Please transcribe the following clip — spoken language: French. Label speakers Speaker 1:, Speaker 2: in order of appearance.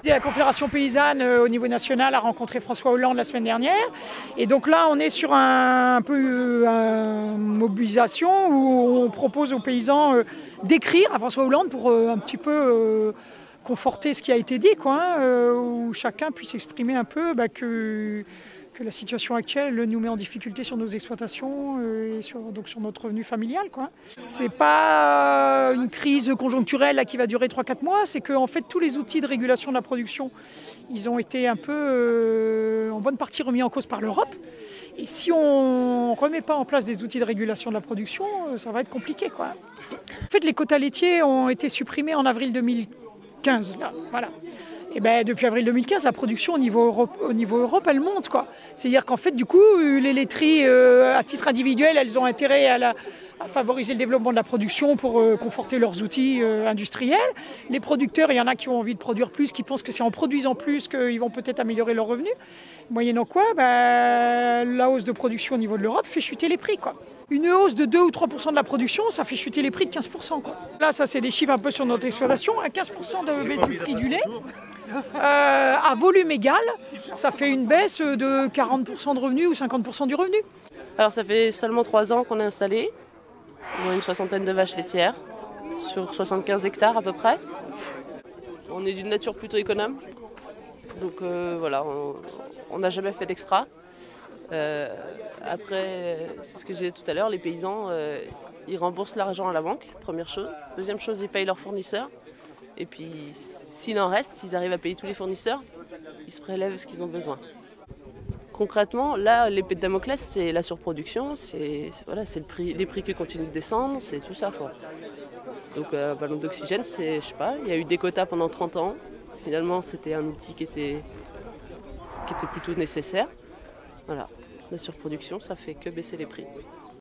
Speaker 1: La Confédération paysanne au niveau national a rencontré François Hollande la semaine dernière. Et donc là, on est sur un peu une mobilisation où on propose aux paysans d'écrire à François Hollande pour un petit peu conforter ce qui a été dit, où chacun puisse exprimer un peu que la situation actuelle nous met en difficulté sur nos exploitations et sur notre revenu familial. C'est pas une crise conjoncturelle là, qui va durer 3-4 mois, c'est qu'en fait tous les outils de régulation de la production, ils ont été un peu en bonne partie remis en cause par l'Europe. Et si on ne remet pas en place des outils de régulation de la production, ça va être compliqué. En fait, les quotas laitiers ont été supprimés en avril 2015. Là, voilà. Et depuis avril 2015, la production au niveau Europe, elle monte. C'est-à-dire qu'en fait, du coup, les laiteries, à titre individuel, elles ont intérêt à favoriser le développement de la production pour conforter leurs outils industriels. Les producteurs, il y en a qui ont envie de produire plus, qui pensent que c'est en produisant plus qu'ils vont peut-être améliorer leurs revenus. Moyennant quoi, la hausse de production au niveau de l'Europe fait chuter les prix. Une hausse de 2 ou 3% de la production, ça fait chuter les prix de 15%. Là, ça, c'est des chiffres un peu sur notre exploitation. À 15% de baisse du prix du lait, à volume égal, ça fait une baisse de 40% de revenus ou 50% du revenu.
Speaker 2: Alors, ça fait seulement 3 ans qu'on est installé. On a une 60aine de vaches laitières sur 75 hectares à peu près. On est d'une nature plutôt économe. Donc voilà, on n'a jamais fait d'extra. Après, c'est ce que j'ai dit tout à l'heure, les paysans, ils remboursent l'argent à la banque, première chose. Deuxième chose, ils payent leurs fournisseurs. Et puis, s'il en reste, s'ils arrivent à payer tous les fournisseurs, ils se prélèvent ce qu'ils ont besoin. Concrètement, là, l'épée de Damoclès, c'est la surproduction, c'est les prix qui continuent de descendre, c'est tout ça. Donc, ballon d'oxygène, c'est, je sais pas, il y a eu des quotas pendant 30 ans. Finalement, c'était un outil qui était plutôt nécessaire. Voilà. La surproduction, ça fait que baisser les prix.